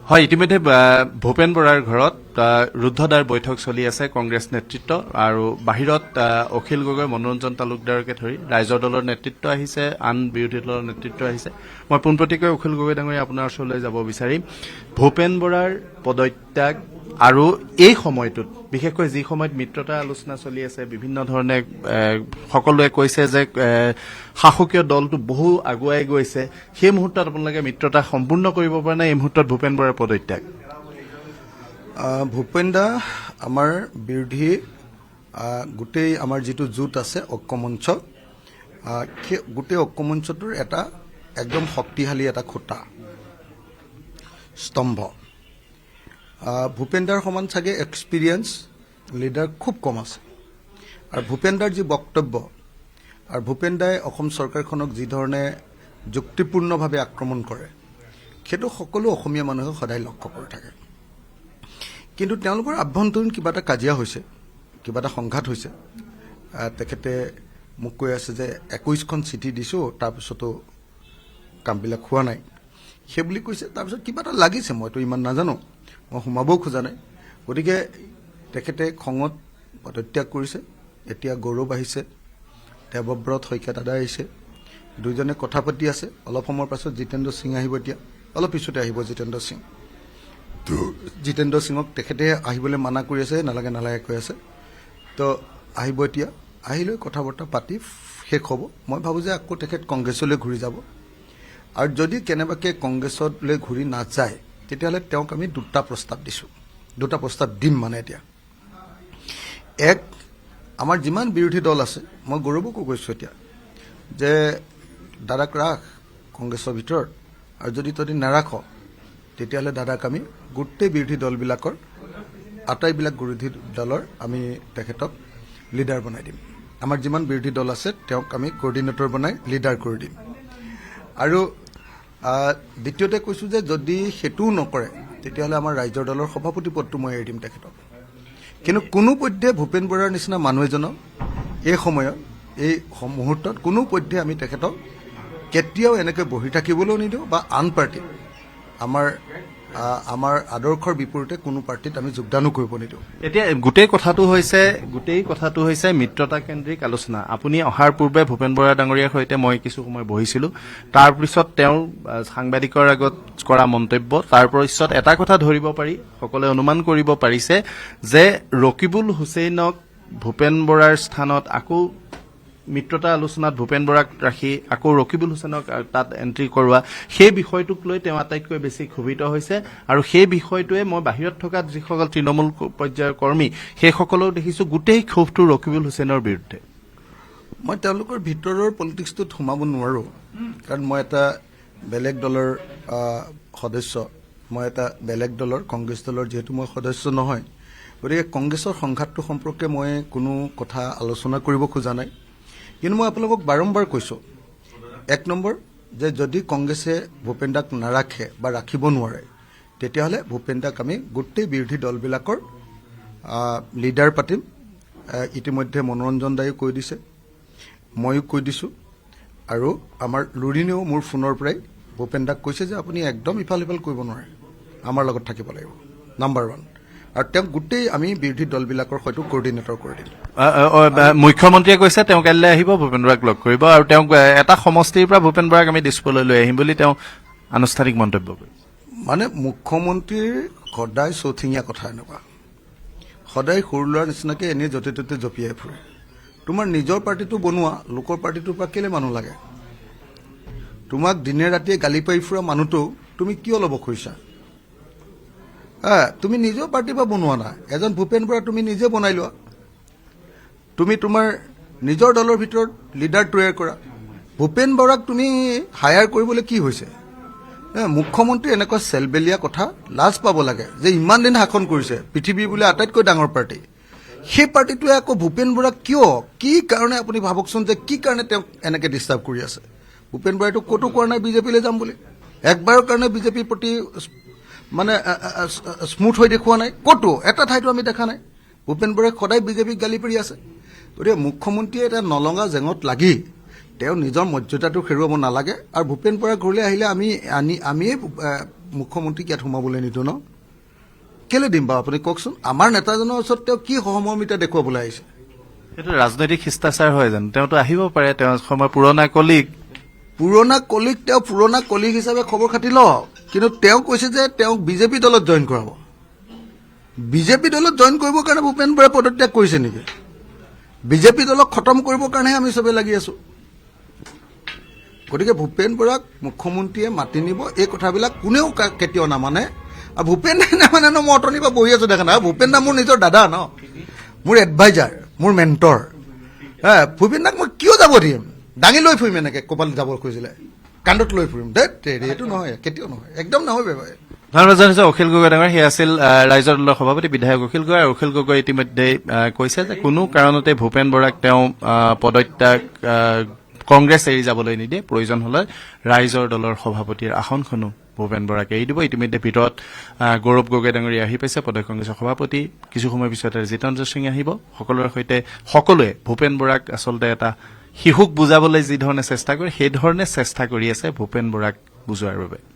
হয়, ইতিমধ্যে ভূপেন বৰাৰ ঘৰত ৰুদ্ধদ্বাৰ বৈঠক চলি আছে কংগ্ৰেছ নেতৃত্ব আৰু বাহিৰত অখিল গগৈ, মনোৰঞ্জন তালুকদাৰকে ধৰি ৰাইজৰ দলৰ নেতৃত্ব আহিছে, আন বিৰোধী দলৰ নেতৃত্ব আহিছে। মই পোনপটীয়াকৈ অখিল গগৈ ডাঙৰীয়া আপোনাৰ ওচৰলৈ যাব বিচাৰিম। ভূপেন বৰাৰ পদত্যাগ আৰু এই সময়টোত বিশেষকৈ যি সময়ত মিত্ৰতা আলোচনা চলি আছে, বিভিন্ন ধৰণে সকলোৱে কৈছে যে শাসকীয় দলটো বহু আগুৱাই গৈছে, সেই মুহূৰ্তত আপোনালোকে মিত্ৰতা সম্পূৰ্ণ কৰিব পৰা নাই, এই মুহূৰ্তত ভূপেন বৰাৰ পদত্যাগ। ভূপেন দা আমাৰ বিৰোধী গোটেই আমাৰ যিটো জোঁট আছে ঐক্যমঞ্চ, সেই গোটেই ঐক্যমঞ্চটোৰ এটা একদম শক্তিশালী এটা খুঁটা স্তম্ভ। ভূপেন দাৰ সমান চাগে এক্সপিৰিয়েঞ্চ লিডাৰ খুব কম আছে। আৰু ভূপেন দাৰ যি বক্তব্য আৰু ভূপেন দাই অসম চৰকাৰখনক যি ধৰণে যুক্তিপূৰ্ণভাৱে আক্ৰমণ কৰে, সেইটো সকলো অসমীয়া মানুহে সদায় লক্ষ্য কৰি থাকে। কিন্তু তেওঁলোকৰ আভ্যন্তৰীণ কিবা এটা কাজিয়া হৈছে, কিবা এটা সংঘাত হৈছে। তেখেতে মোক কৈ আছে যে 21খন চিঠি দিছোঁ, তাৰপিছতো কামবিলাক হোৱা নাই, সেইবুলি কৈছে। তাৰপিছত কিবা এটা লাগিছে, মইতো ইমান নাজানো, মই সোমাবও খোজা নাই। গতিকে তেখেতে খঙত পদত্যাগ কৰিছে। এতিয়া গৌৰৱ আহিছে, দেৱব্ৰত শইকীয়া দাদা আহিছে, দুইজনে কথা পাতি আছে। অলপ সময়ৰ পাছত জিতেন্দ্ৰ সিং আহিব। এতিয়া অলপ পিছতে আহিব জিতেন্দ্ৰ সিং। জিতেন্দ্ৰ সিঙক তেখেতে আহিবলৈ মানা কৰি আছে, নালাগে নালাগে কৈ আছে। তো আহিব, এতিয়া আহিলৈ কথা বতৰা পাতি শেষ হ'ব। মই ভাবোঁ যে আকৌ তেখেত কংগ্ৰেছলৈ ঘূৰি যাব। আৰু যদি কেনেবাকৈ কংগ্ৰেছলৈ ঘূৰি নাযায়, তেতিয়াহ'লে তেওঁক আমি দুটা প্ৰস্তাৱ দিছোঁ, দুটা প্ৰস্তাৱ দিম। মানে এতিয়া এক, আমাৰ যিমান বিৰোধী দল আছে, মই গৌৰৱকো কৈছোঁ এতিয়া যে দাদাক ৰাখ কংগ্ৰেছৰ ভিতৰত, আৰু যদি তহঁতি নাৰাখ তেতিয়াহ'লে দাদাক আমি গোটেই বিৰোধী দলবিলাকৰ আটাইবিলাক বিৰোধী দলৰ আমি তেখেতক লিডাৰ বনাই দিম। আমাৰ যিমান বিৰোধী দল আছে তেওঁক আমি কোঅৰ্ডিনেটৰ বনাই লিডাৰ কৰি দিম। আৰু দ্বিতীয়তে কৈছোঁ যে যদি সেইটোও নকৰে, তেতিয়াহ'লে আমাৰ ৰাইজৰ দলৰ সভাপতি পদটো মই এৰি দিম তেখেতক। কিন্তু কোনোপধ্যে ভূপেন বৰাৰ নিচিনা মানুহ এজনক এই সময়ত, এই মুহূৰ্তত কোনোপধ্যে আমি তেখেতক কেতিয়াও এনেকৈ বহি থাকিবলৈও নিদিওঁ, বা আন পাৰ্টীত আমাৰ আদৰ্শৰ বিপৰীতে কোনো পাৰ্টীত আমি যোগদানো কৰিব নিদিওঁ। এতিয়া গোটেই কথাটো হৈছে মিত্ৰতা কেন্দ্ৰিক আলোচনা। আপুনি অহাৰ পূৰ্বে ভূপেন বৰা ডাঙৰীয়াৰ সৈতে মই কিছু সময় বহিছিলোঁ। তাৰপিছত তেওঁৰ সাংবাদিকৰ আগত কৰা মন্তব্য, তাৰ পিছত এটা কথা ধৰিব পাৰি, সকলোৱে অনুমান কৰিব পাৰিছে যে ৰকিবুল হুছেইনক ভূপেন বৰাৰ স্থানত আকৌ মিত্ৰতা আলোচনাত ভূপেন বৰাক ৰাখি আকৌ ৰকিবুল হুছেইনক তাত এণ্ট্ৰি কৰোৱা, সেই বিষয়টোক লৈ তেওঁ আটাইতকৈ বেছি ক্ষোভিত হৈছে। আৰু সেই বিষয়টোৱে মই বাহিৰত থকা যিসকল তৃণমূল পৰ্যায়ৰ কৰ্মী, সেইসকলেও দেখিছোঁ গোটেই ক্ষোভটো ৰকিবুল হুছেইনৰ বিৰুদ্ধে। মই তেওঁলোকৰ ভিতৰৰ পলিটিক্সটোত সোমাব নোৱাৰোঁ, কাৰণ মই এটা বেলেগ দলৰ সদস্য, মই এটা বেলেগ দলৰ কংগ্ৰেছ দলৰ যিহেতু মই সদস্য নহয়, গতিকে কংগ্ৰেছৰ সংঘাতটো সম্পৰ্কে মই কোনো কথা আলোচনা কৰিব খোজা নাই। কিন্তু মই আপোনালোকক বাৰম্বাৰ কৈছোঁ, এক নম্বৰ যে যদি কংগ্ৰেছে ভূপেন দাক নাৰাখে বা ৰাখিব নোৱাৰে, তেতিয়াহ'লে ভূপেন দাক আমি গোটেই বিৰোধী দলবিলাকৰ লিডাৰ পাতিম। ইতিমধ্যে মনোৰঞ্জন দায়ো কৈ দিছে, ময়ো কৈ দিছোঁ, আৰু আমাৰ লুৰিনেও মোৰ ফোনৰ পৰাই ভূপেন দাক কৈছে যে আপুনি একদম ইফাল সিফাল কৰিব নোৱাৰে, আমাৰ লগত থাকিব লাগিব, নাম্বাৰ 1। আৰু তেওঁক গোটেই আমি বিৰোধী দলবিলাকৰ সৈতে কোঅৰ্ডিনেটৰ কৰি দিম। মুখ্যমন্ত্ৰীয়ে কৈছে তেওঁ কাইলৈ আহিব, ভূপেন বৰাক লগ কৰিব, আৰু তেওঁক এটা সমষ্টিৰ পৰা ভূপেন বৰাক আমি দিছপুৰলৈ লৈ আহিম বুলি তেওঁ আনুষ্ঠানিক মন্তব্য কৰিছে। মানে মুখ্যমন্ত্ৰীৰ সদায় চৌঠিঙীয়া কথা এনেকুৱা, সদায় সৰু ল'ৰাৰ নিচিনাকৈ এনেই য'তে ত'তে জঁপিয়াই ফুৰে। তোমাৰ নিজৰ পাৰ্টিটো বনোৱা, লোকৰ পাৰ্টিটোৰ পৰা কেলৈ মানুহ লাগে? তোমাক দিনে ৰাতিয়ে গালি পাৰি ফুৰা মানুহটো তুমি কিয় ল'ব খুজিছা? তুমি নিজৰ পাৰ্টিৰ পৰা বনোৱা না, এজন ভূপেন বৰা তুমি নিজে বনাই লোৱা। তুমি তোমাৰ নিজৰ দলৰ ভিতৰত লিডাৰ তৈয়াৰ কৰা। ভূপেন বৰাক তুমি হায়াৰ কৰিবলৈ কি হৈছে? মুখ্যমন্ত্ৰী এনেকুৱা চেলবেলীয়া কথা, লাজ পাব লাগে যে ইমান দিন শাসন কৰিছে, পৃথিৱীৰ বোলে আটাইতকৈ ডাঙৰ পাৰ্টি, সেই পাৰ্টিটোৱে আকৌ ভূপেন বৰাক কিয়, কি কাৰণে, আপুনি ভাবকচোন যে কি কাৰণে তেওঁক এনেকৈ ডিষ্টাৰ্ব কৰি আছে। ভূপেন বৰাইতো ক'তো কোৱা নাই বিজেপিলৈ যাম বুলি, একবাৰৰ কাৰণে বিজেপিৰ প্ৰতি মানে স্মুথ হৈ দেখুওৱা নাই, ক'তো এটা ঠাইতো আমি দেখা নাই। ভূপেন বৰাই সদায় বিজেপিক গালি পাৰি আছে। গতিকে মুখ্যমন্ত্ৰীয়ে এটা নলঙা জেঙত লাগি তেওঁ নিজৰ মৰ্যাদাটো হেৰুৱাব নালাগে। আৰু ভূপেন বৰা ঘৰলৈ আহিলে আমিয়ে মুখ্যমন্ত্ৰীক ইয়াত সোমাবলৈ নিদিওঁ ন কেলে দিম বাৰু আপুনি কওকচোন আমাৰ নেতাজনৰ ওচৰত তেওঁ কি সহমৰ্মিতা দেখুৱাবলৈ আহিছে সেইটো ৰাজনৈতিক শিষ্টাচাৰ হয় জানো তেওঁতো আহিব পাৰে তেওঁ সময় পুৰণা কলিগ তেওঁ পুৰণা কলিগ হিচাপে খবৰ খাতি লওক কিন্তু তেওঁ কৈছে যে তেওঁক বিজেপি দলত জইন কৰাব বিজেপি দলত জইন কৰিবৰ কাৰণে ভূপেন বৰাই পদত্যাগ কৰিছে নেকি বিজেপি দলক খতম কৰিবৰ কাৰণেহে আমি চবে লাগি আছো গতিকে ভূপেন বৰাক মুখ্যমন্ত্ৰীয়ে মাতি নিব এই কথাবিলাক কোনেও কেতিয়াও নামানে আৰু ভূপেন দাই নামানে ন মই অথনিৰ পৰা বহি আছো দেখা নাই ভূপেন দা মোৰ নিজৰ দাদা ন মোৰ এডভাইজাৰ মোৰ মেণ্টৰ ভূপেন দাক মই কিয় যাব দিম দাঙি লৈ ফুৰিম এনেকে ক'ৰবাত যাব খুজিলে কাণ্ডত লৈ ফুৰিম এইটো নহয় কেতিয়াও নহয় একদম নহয় বেবাই ধন্যবাদ জনাইছো অখিল গগৈ ডাঙৰ সেই আছিল ৰাইজৰ দলৰ সভাপতি বিধায়ক অখিল গগৈ আৰু অখিল গগৈ ইতিমধ্যে কৈছে যে কোনো কাৰণতে ভূপেন বৰাক তেওঁ পদত্যাগ কংগ্ৰেছ এৰি যাবলৈ নিদিয়ে প্ৰয়োজন হলে ৰাইজৰ দলৰ সভাপতিৰ আসনখনো ভূপেন বৰাক এৰি দিব ইতিমধ্যে ভিতৰত গৌৰৱ গগৈ ডাঙৰীয়া আহি পাইছে প্ৰদেশ কংগ্ৰেছৰ সভাপতি কিছু সময় পিছতে জিতেন্দ্ৰ সিং আহিব সকলোৰে সৈতে সকলোৱে ভূপেন বৰাক আচলতে এটা শিশুক বুজাবলৈ যি ধৰণে চেষ্টা কৰে সেই ধৰণে চেষ্টা কৰি আছে ভূপেন বৰাক বুজোৱাৰ বাবে